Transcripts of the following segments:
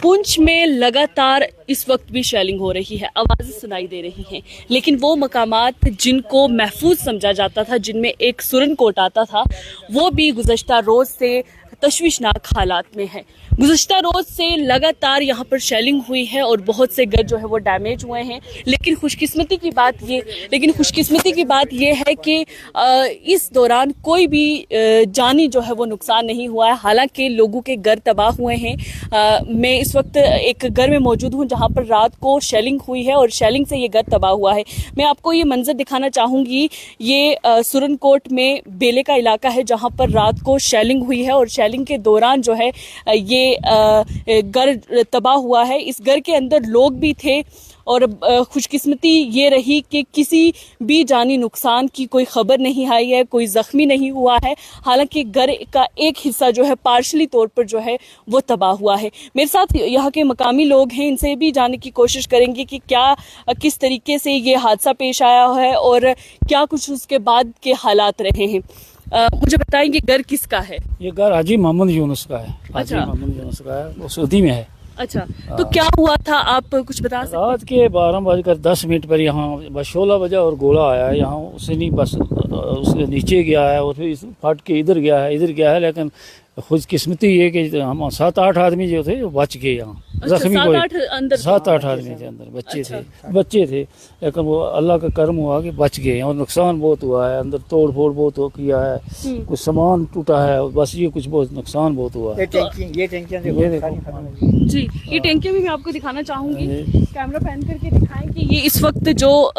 पुंछ में लगातार इस वक्त भी शेलिंग हो रही है, आवाजें सुनाई दे रही हैं, लेकिन वो मकामात जिनको महफूज समझा जाता था, जिनमें एक सुरन कोट आता था, वो भी गुज़श्ता रोज से तशवीशनाक हालात में है। गुज़श्ता रोज से लगातार यहाँ पर शेलिंग हुई है और बहुत से घर जो है वो डैमेज हुए हैं। लेकिन खुशकिस्मती की बात ये है कि इस दौरान कोई भी जानी जो है वो नुकसान नहीं हुआ है। हालांकि लोगों के घर तबाह हुए हैं। मैं इस वक्त एक घर में मौजूद हूँ जहाँ पर रात को शेलिंग हुई है और शेलिंग से ये घर तबाह हुआ है। मैं आपको ये मंजर दिखाना चाहूँगी। ये सुरनकोट में बेले का इलाका है जहाँ पर रात को शेलिंग हुई है और शेलिंग के दौरान जो है ये घर तबाह हुआ है। इस घर के अंदर लोग भी थे और खुशकिस्मती ये रही कि किसी भी जानी नुकसान की कोई खबर नहीं आई है, कोई जख्मी नहीं हुआ है। हालांकि घर का एक हिस्सा जो है पार्शली तौर पर जो है वो तबाह हुआ है। मेरे साथ यहाँ के मकामी लोग हैं, इनसे भी जानने की कोशिश करेंगे कि क्या किस तरीके से ये हादसा पेश आया है और क्या कुछ उसके बाद के हालात रहे हैं। मुझे बताएंगे घर किसका है? ये घर हाजी मोहम्मद यूनुस का है। अच्छा। हाजी मोहम्मद यूनुस का है, वो सऊदी में है। अच्छा, तो क्या हुआ था, आप कुछ बता सकते हैं? रात के 12:10 पर यहाँ बस 16 बजा और गोला आया है। यहाँ उससे नहीं बस उसके नीचे गया है और फिर फट के इधर गया है। लेकिन खुशकिस्मती ये कि हम 7-8 आदमी जो थे वो बच गए। यहाँ जख्मी कोई 7-8 आदमी थे अंदर, बच्चे थे लेकिन वो अल्लाह का करम हुआ कि बच गए। और नुकसान बहुत हुआ है, अंदर तोड़ फोड़ बहुत किया है, कुछ सामान टूटा है, बस ये कुछ बहुत नुकसान बहुत हुआ है। ये टैंकियां जी, ये टैंकियां भी मैं आपको दिखाना चाहूंगी। कैमरा पैन करके दिखाएं कि ये इस वक्त जो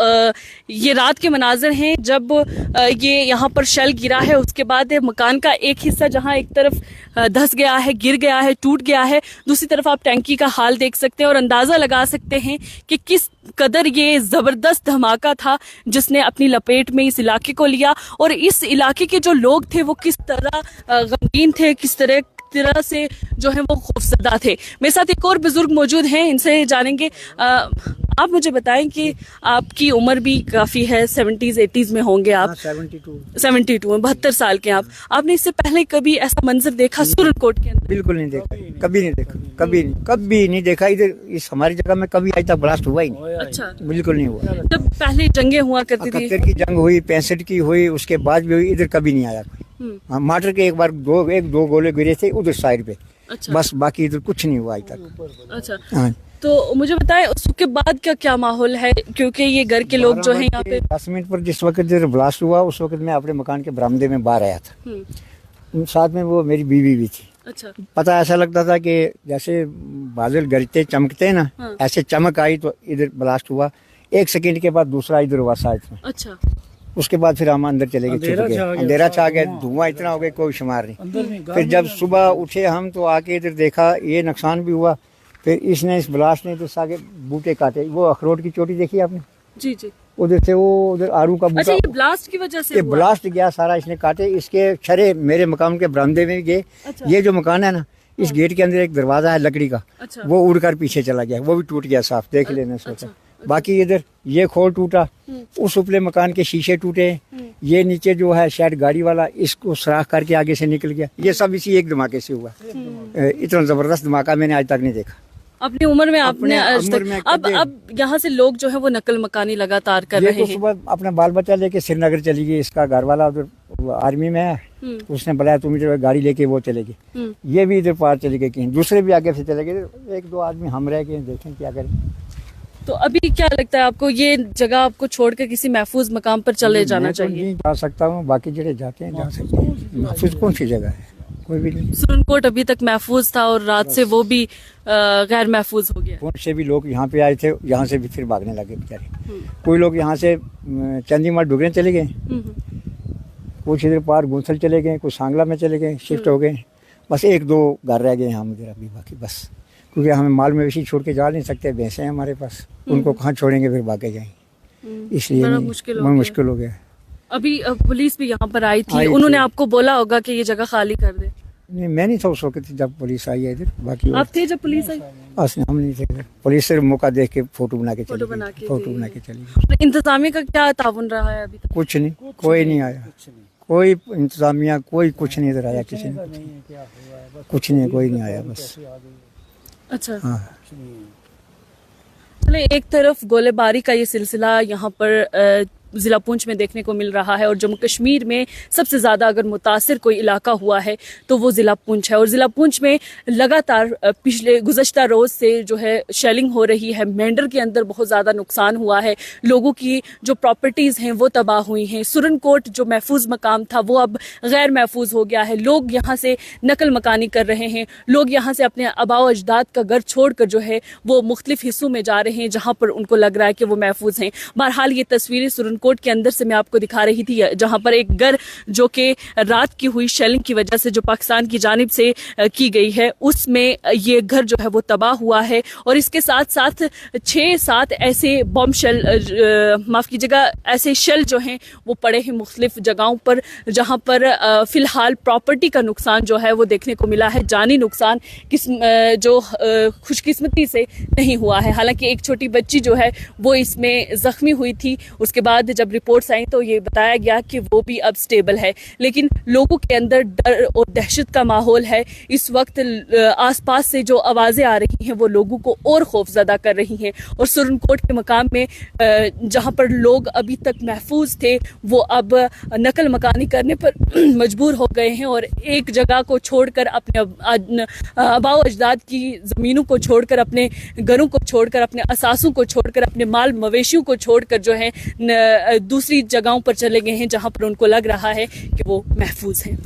ये रात के मनाजर हैं जब ये यहाँ पर शेल गिरा है। उसके बाद मकान का एक हिस्सा जहाँ एक तरफ धस गया है, गिर गया है, टूट गया है, दूसरी तरफ आप टैंकी का हाल देख सकते हैं और अंदाजा लगा सकते हैं कि किस कदर ये जबरदस्त धमाका था जिसने अपनी लपेट में इस इलाके को लिया। और इस इलाके के जो लोग थे वो किस तरह गमगीन थे, किस तरह से जो है वो खौफजदा थे। मेरे साथ एक और बुजुर्ग मौजूद हैं, इनसे जानेंगे। आप मुझे बताएं कि आपकी उम्र भी काफी है, 70s-80s में होंगे आप। 72 में, 72 साल के आप। आपने इससे पहले कभी ऐसा मंजर देखा सुरनकोट के अंदर? बिल्कुल नहीं देखा, कभी नहीं देखा। इधर इस हमारी जगह में कभी आज तक ब्लास्ट हुआ ही नहीं। अच्छा, बिल्कुल नहीं हुआ। जब पहले जंगें हुआ करती थी, 71 की जंग हुई, 65 की हुई, उसके बाद भी हुई, इधर कभी नहीं आया। माटर के एक बार दो गोले गिरे थे उधर साइड पे। अच्छा। बस बाकी इधर कुछ नहीं हुआ आज तक। अच्छा, हाँ। तो मुझे बताएं उसके बाद का क्या माहौल है, क्योंकि ये घर के लोग जो हैं यहाँ पे 10 मिनट पर जिस वक्त जब ब्लास्ट हुआ उस वक्त मैं अपने मकान के बरामदे में बाहर आया था। साथ में वो मेरी बीवी भी थी। अच्छा। पता ऐसा लगता था कि जैसे बादल गरजते चमकते हैं ना, हाँ। ऐसे चमक आई तो इधर ब्लास्ट हुआ। 1 सेकंड के बाद दूसरा इधर हुआ साइड में। अच्छा। उसके बाद फिर हम अंदर चले गए, अंधेरा छा गया, धुआं इतना हो गया कोई शुमार नहीं। फिर जब सुबह उठे हम तो आके इधर देखा ये नुकसान भी हुआ। फिर इस ब्लास्ट ने तो सारे बूटे काटे। वो अखरोट की चोटी देखी आपने? जी जी। उधर से वो उधर आड़ू का बूटा। अच्छा, ये ब्लास्ट की वजह से? ये ब्लास्ट गया सारा, इसने काटे। इसके छरे मेरे मकान के बरामदे में गए। अच्छा। ये जो मकान है ना, इस गेट के अंदर एक दरवाजा है लकड़ी का। अच्छा। वो उड़कर पीछे चला गया, वो भी टूट गया साफ, देख लेना सोचा। बाकी इधर ये खोल टूटा, उस उपले मकान के शीशे टूटे, ये नीचे जो है शायद गाड़ी वाला इसको सुराख करके आगे से निकल गया। ये सब इसी एक धमाके से हुआ। इतना जबरदस्त धमाका मैंने आज तक नहीं देखा अपनी उम्र में। आपने अब यहाँ से लोग जो है वो नकल मकानी लगातार कर रहे हैं। सुबह अपना बाल बच्चा लेके श्रीनगर चली गई। इसका घर वाला उधर आर्मी में है, उसने बुलाया तुम इधर गाड़ी लेके वो चले गए। ये भी इधर पार चले गए, कहीं दूसरे भी आगे से चले गए। 1-2 आदमी हम रह गए, देखें क्या करें। तो अभी क्या लगता है आपको, ये जगह आपको छोड़कर किसी महफूज मकाम पर चले जाना चाहिए? नहीं जा सकता हूँ, बाकी जगह जाते हैं जा सकते हैं। महफूज कौन सी जगह है? कोई भी नहीं। सुरनकोट अभी तक महफूज था और रात से वो भी गैर महफूज हो गया। कौन से भी लोग यहाँ पे आए थे, यहाँ से भी फिर भागने लगे बेचारे। कोई लोग यहाँ से चंदीमार डुगरे चले गए, कुछ इधर पार गुंसल चले गए, कुछ सांगला में चले गए, शिफ्ट हो गए। बस 1-2 घर रह गए हम इधर अभी, बाकी बस क्योंकि हमें माल मवेशी छोड़ के जा नहीं सकते, भैंसे हैं हमारे पास, उनको कहाँ छोड़ेंगे फिर भागे जाएंगे, इसलिए मुश्किल हो गया। अभी पुलिस भी यहाँ पर आई थी, उन्होंने आपको बोला होगा कि ये जगह खाली कर दे? नहीं, मैं नहीं था उस वक्त जब पुलिस आई है इधर। बाकी आप थे जब पुलिस आई? हम नहीं थे। पुलिस सिर्फ मौका देख के फोटो बना के चली गई। इंतजामिया का क्या ताउन रहा है अभी तक? कुछ नहीं, कोई नहीं आया, कोई इंतजामिया कोई कुछ नहीं इधर आया, किसी ने कुछ नहीं, कोई नहीं आया। बस अच्छा, हाँ। चले एक तरफ गोलीबारी का ये सिलसिला यहाँ पर जिला पुंछ में देखने को मिल रहा है और जम्मू कश्मीर में सबसे ज्यादा अगर मुतासिर कोई इलाका हुआ है तो वो जिला पुंछ है। और जिला पुंछ में लगातार पिछले गुज़श्ता रोज से जो है शेलिंग हो रही है। मेंढर के अंदर बहुत ज्यादा नुकसान हुआ है, लोगों की जो प्रॉपर्टीज हैं वो तबाह हुई हैं। सुरनकोट जो महफूज मकाम था वो अब गैर महफूज हो गया है। लोग यहाँ से नकल मकानी कर रहे हैं, लोग यहाँ से अपने आबाओ अजदाद का घर छोड़कर जो है वो मुख्तलिफ हिस्सों में जा रहे हैं जहाँ पर उनको लग रहा है कि वो महफूज हैं। बहरहाल ये तस्वीरें सुरनकोट के अंदर से मैं आपको दिखा रही थी, जहां पर एक घर जो कि रात की हुई शेलिंग की वजह से जो पाकिस्तान की जानिब से की गई है उसमें ये घर जो है वो तबाह हुआ है। और इसके साथ साथ 6-7 ऐसे बॉम्ब शेल, माफ कीजिएगा, ऐसे शेल जो हैं वो पड़े हैं मुख्तलिफ जगहों पर, जहां पर फिलहाल प्रॉपर्टी का नुकसान जो है वो देखने को मिला है। जानी नुकसान जो खुशकिस्मती से नहीं हुआ है। हालांकि एक छोटी बच्ची जो है वो इसमें जख्मी हुई थी, उसके बाद जब रिपोर्ट्स आई तो ये बताया गया कि वो भी अब स्टेबल है। लेकिन लोगों के अंदर डर और दहशत का माहौल है। इस वक्त आसपास से जो आवाज़ें आ रही हैं वो लोगों को और खौफजदा कर रही हैं। और सुरनकोट के मकाम में जहां पर लोग अभी तक महफूज थे वो अब नकल मकानी करने पर मजबूर हो गए हैं और एक जगह को छोड़कर अपने आबाओ अजदाद की ज़मीनों को छोड़कर, अपने घरों को छोड़कर, अपने असासों को छोड़कर, अपने माल मवेशियों को छोड़कर जो है दूसरी जगहों पर चले गए हैं जहां पर उनको लग रहा है कि वो महफूज हैं।